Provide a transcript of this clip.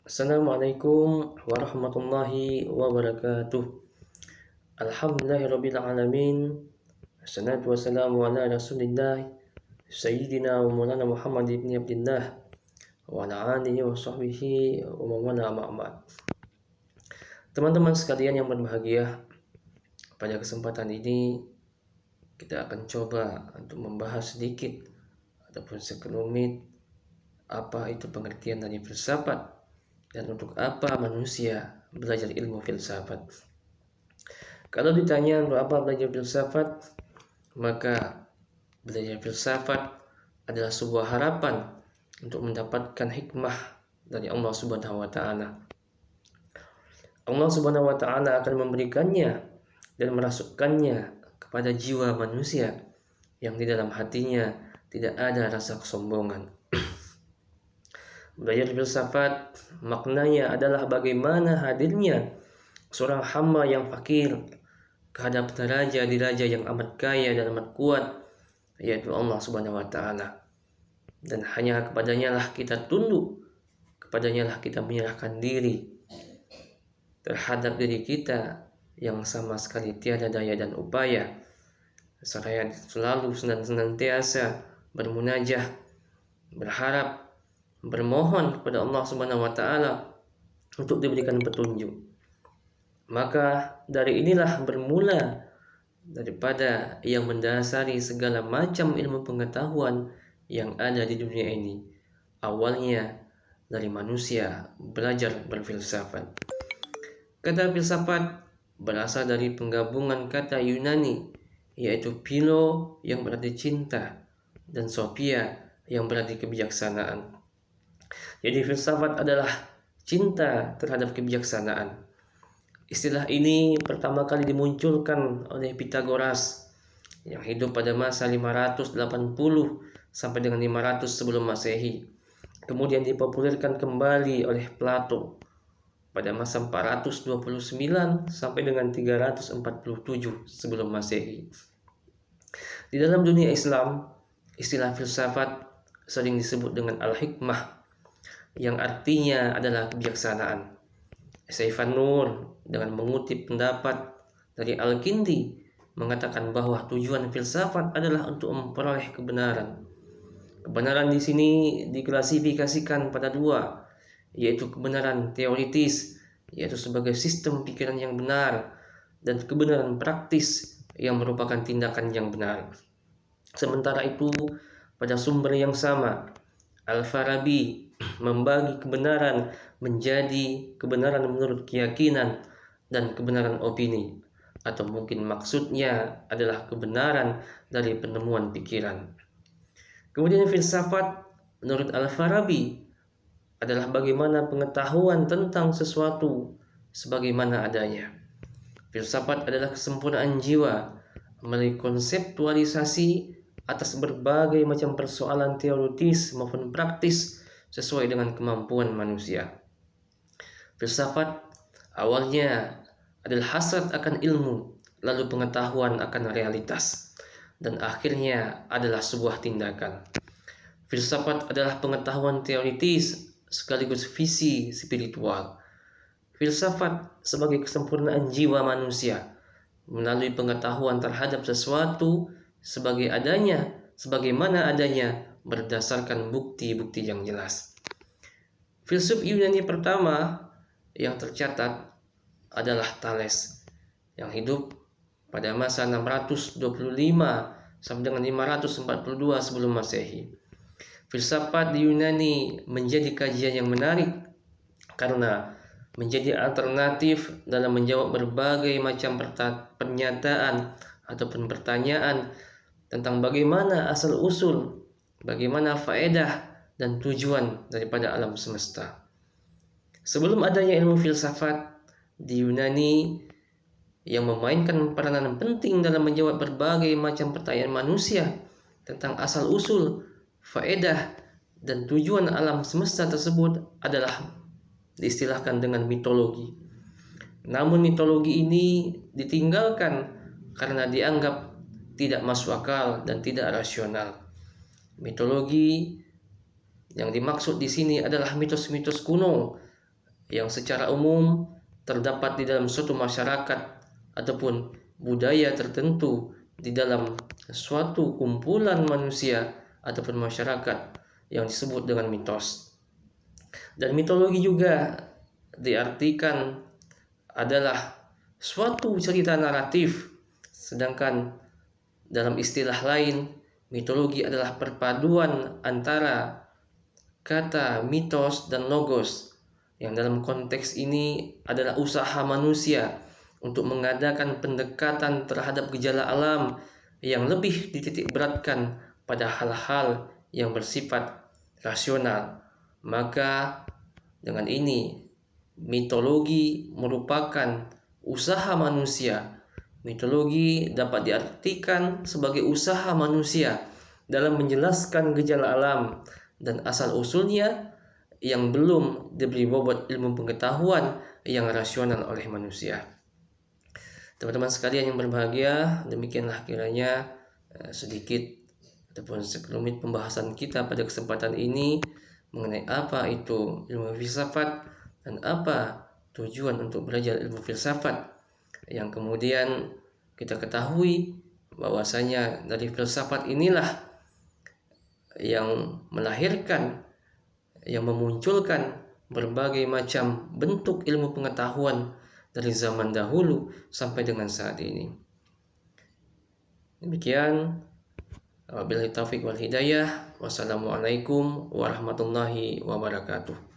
Assalamualaikum warahmatullahi wabarakatuh. Alhamdulillahirabbil alamin. Wassalatu wassalamu ala Rasulillah Sayyidina wa Maulana Muhammad ibn Abdullah wa ala alihi wa sahbihi wa man wala amma ba'd. Teman-teman sekalian yang berbahagia, pada kesempatan ini kita akan coba untuk membahas sedikit ataupun sekelumit apa itu pengertian dari filsafat dan untuk apa manusia belajar ilmu filsafat. Kalau ditanya untuk apa belajar filsafat, maka belajar filsafat adalah sebuah harapan untuk mendapatkan hikmah dari Allah Subhanahu wa taala. Allah Subhanahu wa taala akan memberikannya dan merasukkannya kepada jiwa manusia yang di dalam hatinya tidak ada rasa kesombongan. Belajar filsafat maknanya adalah bagaimana hadirnya seorang hamba yang fakir kehadap raja di raja yang amat kaya dan amat kuat, yaitu Allah Subhanahu wa taala. Dan hanya kepadanya lah kita tunduk, kepadanya lah kita menyerahkan diri terhadap diri kita yang sama sekali tiada daya dan upaya. Saya selalu senantiasa bermunajah, berharap, bermohon kepada Allah Subhanahu wa taala untuk diberikan petunjuk. Maka dari inilah bermula daripada yang mendasari segala macam ilmu pengetahuan yang ada di dunia ini. Awalnya dari manusia belajar berfilsafat. Kata filsafat berasal dari penggabungan kata Yunani, yaitu philo yang berarti cinta dan sophia yang berarti kebijaksanaan. Jadi filsafat adalah cinta terhadap kebijaksanaan. Istilah ini pertama kali dimunculkan oleh Pythagoras yang hidup pada masa 580 sampai dengan 500 sebelum Masehi. Kemudian dipopulerkan kembali oleh Plato pada masa 429 sampai dengan 347 sebelum Masehi. Di dalam dunia Islam, istilah filsafat sering disebut dengan al-hikmah, yang artinya adalah kebijaksanaan. Saifan Nur dengan mengutip pendapat dari Al-Kindi mengatakan bahwa tujuan filsafat adalah untuk memperoleh kebenaran. Kebenaran di sini diklasifikasikan pada dua, yaitu kebenaran teoritis, yaitu sebagai sistem pikiran yang benar, dan kebenaran praktis yang merupakan tindakan yang benar. Sementara itu, pada sumber yang sama, Al-Farabi membagi kebenaran menjadi kebenaran menurut keyakinan dan kebenaran opini, atau mungkin maksudnya adalah kebenaran dari penemuan pikiran. Kemudian filsafat menurut Al-Farabi adalah bagaimana pengetahuan tentang sesuatu sebagaimana adanya. Filsafat adalah kesempurnaan jiwa melalui konseptualisasi atas berbagai macam persoalan teoritis maupun praktis sesuai dengan kemampuan manusia. Filsafat awalnya adalah hasrat akan ilmu, lalu pengetahuan akan realitas, dan akhirnya adalah sebuah tindakan. Filsafat adalah pengetahuan teoritis sekaligus visi spiritual. Filsafat sebagai kesempurnaan jiwa manusia melalui pengetahuan terhadap sesuatu sebagaimana adanya berdasarkan bukti-bukti yang jelas. Filsuf Yunani pertama yang tercatat adalah Thales yang hidup pada masa 625 sampai dengan 542 sebelum Masehi. Filsafat di Yunani menjadi kajian yang menarik karena menjadi alternatif dalam menjawab berbagai macam pernyataan ataupun pertanyaan tentang bagaimana asal-usul, bagaimana faedah dan tujuan daripada alam semesta. Sebelum adanya ilmu filsafat di Yunani yang memainkan peranan penting dalam menjawab berbagai macam pertanyaan manusia tentang asal-usul, faedah dan tujuan alam semesta tersebut adalah diistilahkan dengan mitologi. Namun mitologi ini ditinggalkan karena dianggap tidak masuk akal dan tidak rasional. Mitologi yang dimaksud di sini adalah mitos-mitos kuno yang secara umum terdapat di dalam suatu masyarakat ataupun budaya tertentu di dalam suatu kumpulan manusia ataupun masyarakat yang disebut dengan mitos. Dan mitologi juga diartikan adalah suatu cerita naratif, sedangkan dalam istilah lain, mitologi adalah perpaduan antara kata mitos dan logos, yang dalam konteks ini adalah usaha manusia untuk mengadakan pendekatan terhadap gejala alam yang lebih dititik beratkan pada hal-hal yang bersifat rasional. Maka dengan ini, mitologi merupakan usaha manusia. Mitologi dapat diartikan sebagai usaha manusia dalam menjelaskan gejala alam dan asal-usulnya yang belum diberi bobot ilmu pengetahuan yang rasional oleh manusia. Teman-teman sekalian yang berbahagia, demikianlah kiranya sedikit ataupun sekelumit pembahasan kita pada kesempatan ini mengenai apa itu ilmu filsafat dan apa tujuan untuk belajar ilmu filsafat, yang kemudian kita ketahui bahwasanya dari filsafat inilah yang melahirkan, yang memunculkan berbagai macam bentuk ilmu pengetahuan dari zaman dahulu sampai dengan saat ini. Demikian, wabillahi taufik wal hidayah. Wassalamualaikum warahmatullahi wabarakatuh.